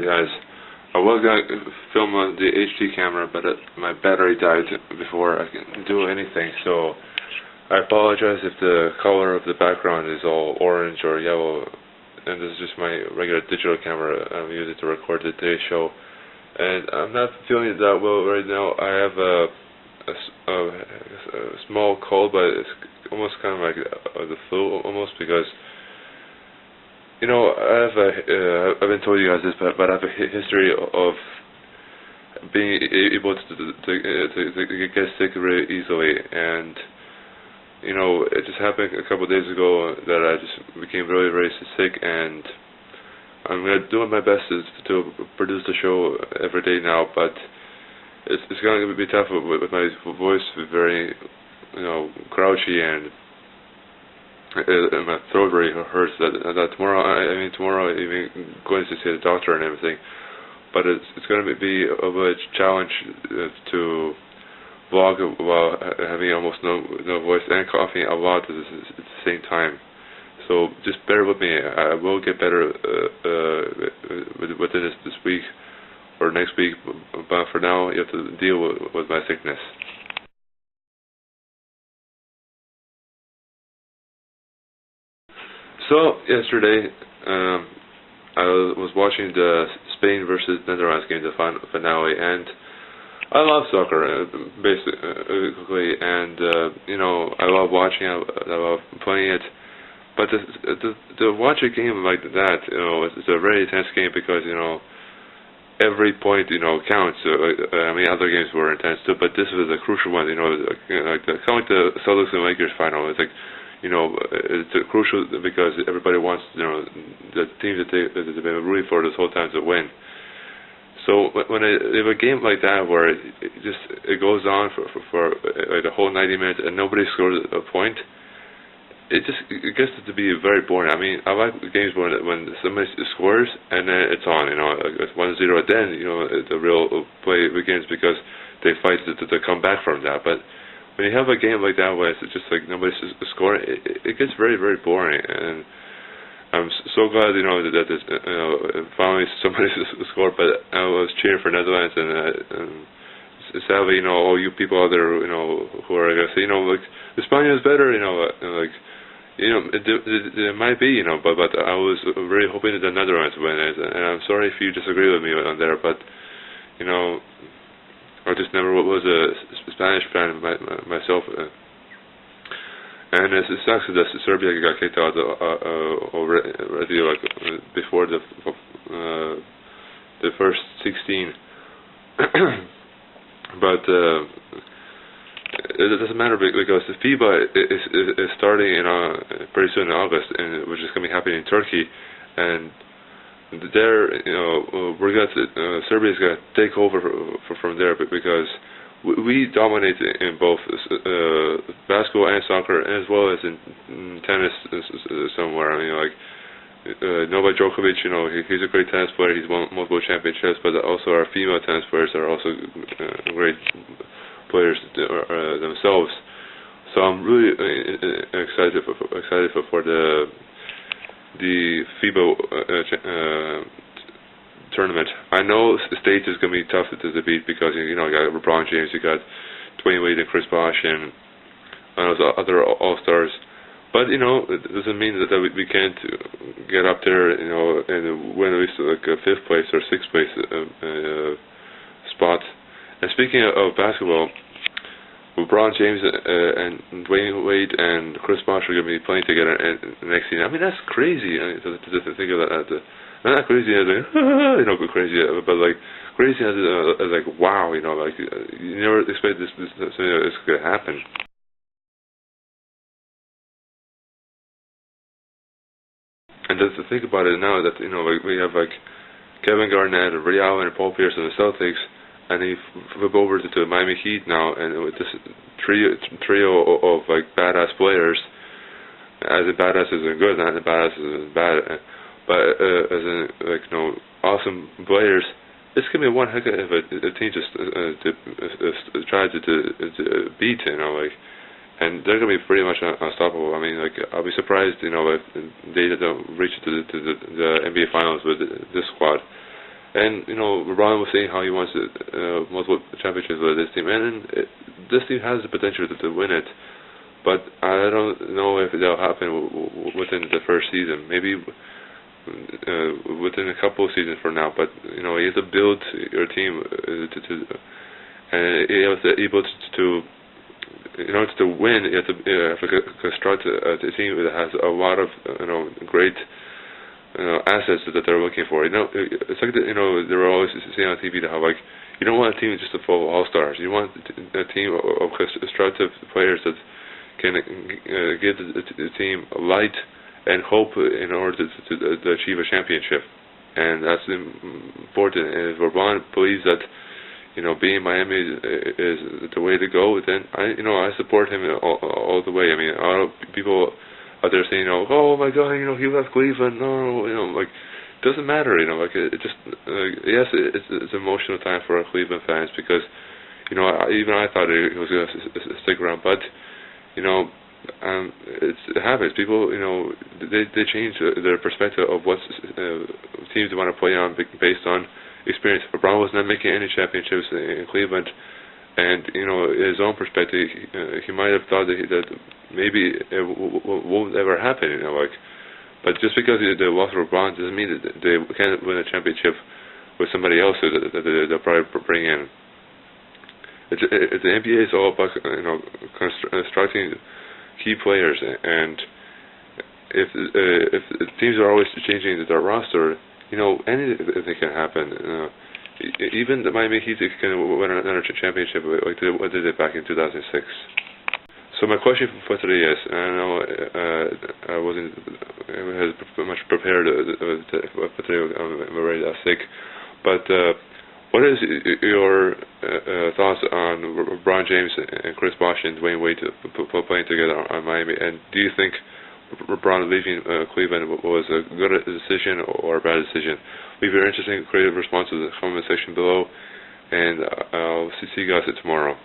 guys. I was gonna film on the HD camera, but my battery died before I can do anything, so I apologize if the color of the background is all orange or yellow, and this is just my regular digital camera I'm using to record today's show. And I'm not feeling that well right now. I have a small cold, but it's almost kind of like the flu, almost, because I've been told you guys this, but I have a history of being able to get sick really easily, and it just happened a couple of days ago that I just became really, very sick, and I'm doing my best to produce the show every day now, but it's going to be tough with my voice very, grouchy, and my throat really hurts. That tomorrow I'm even going to see the doctor and everything, but it's going to be a challenge to vlog while having almost no voice and coughing a lot at the same time. So just bear with me. I will get better within this week or next week, but for now you have to deal with my sickness. So yesterday I was watching the Spain versus Netherlands game, the finale, and I love soccer, basically, and I love watching it, I love playing it. But to watch a game like that, it's a very intense game because every point counts. Other games were intense too, but this was a crucial one. Kind of like the Celtics and Lakers final. It's like it's crucial because everybody wants the team that they've been rooting for this whole time to win. So when if a game like that where it goes on for like the whole 90 minutes and nobody scores a point, it gets to be very boring. I like games when somebody scores and then it's on, it's 1-0, then the real play begins because they fight to come back from that. But when you have a game like that where it's just like nobody's scoring, it gets very, very boring. And I'm so glad that finally somebody scored. But I was cheering for Netherlands, and sadly all you people out there who are gonna say like España is better, it might be, but I was really hoping that the Netherlands win it, and I'm sorry if you disagree with me on there, but I just never was a Spanish fan myself, and it sucks that Serbia got kicked out already, like before the first 16, but. It doesn't matter because the FIBA is starting pretty soon in August, and which is going to be happening in Turkey, and there Serbia's going to take over from there because we dominate in both basketball and soccer, as well as in tennis somewhere. Novak Djokovic, he's a great tennis player. He's won multiple championships, but also our female tennis players are also great players themselves. So I'm really excited for the FIBA tournament. I know the States is going to be tough to beat because you got LeBron James, you got Dwayne Wade and Chris Bosh and those other all-stars. But it doesn't mean that we can't get up there, and win at least like a 5th place or 6th place spot. And speaking of basketball, LeBron James and Dwayne Wade and Chris Bosh are going to be playing together next season. That's crazy to think of that. Not crazy as crazy, but like crazy as like wow, like you never expect this going to happen. And just to think about it now that we have like Kevin Garnett, Ray Allen, and Paul Pierce on the Celtics, and then you flip over to the Miami Heat now, and with this trio of like badass players, as in badass isn't good, not in badass isn't bad, but as in awesome players, it's gonna be one heck of a team just to try to beat, and they're gonna be pretty much unstoppable. I'll be surprised, if they don't reach to the NBA Finals with this squad. And LeBron was saying how he wants multiple championships with this team, and this team has the potential to win it. But I don't know if that'll happen within the first season. Maybe within a couple of seasons from now. But you have to build your team and you have to able to in order to win. You have to construct a team that has a lot of great assets that they're looking for. It's like they're always saying on TV how you don't want a team just full of all-stars. You want a team of constructive players that can give the team light and hope in order to achieve a championship. And that's important. And if LeBron believes that being in Miami is the way to go, then I support him all the way. I mean, a lot of people out there saying, oh my God, he left Cleveland. No, it doesn't matter. It just yes, it's an emotional time for our Cleveland fans because even I thought he was going to stick around, but it happens. People they change their perspective of what teams they want to play on based on experience. LeBron was not making any championships in Cleveland, and his own perspective, he might have thought that maybe it won't ever happen. But just because they lost LeBron doesn't mean that they can't win a championship with somebody else that they'll probably bring in. The NBA is all about constructing key players, and if teams are always changing their roster, anything can happen. Even the Miami Heat can win another championship like they did back in 2006. So my question for today is, I know I wasn't as much prepared for today. I'm already sick, but what is your thoughts on LeBron James and Chris Bosh and Dwayne Wade playing together on Miami? And do you think LeBron leaving Cleveland was a good decision or a bad decision? Leave your interesting creative responses in the comment section below, and I'll see you guys tomorrow.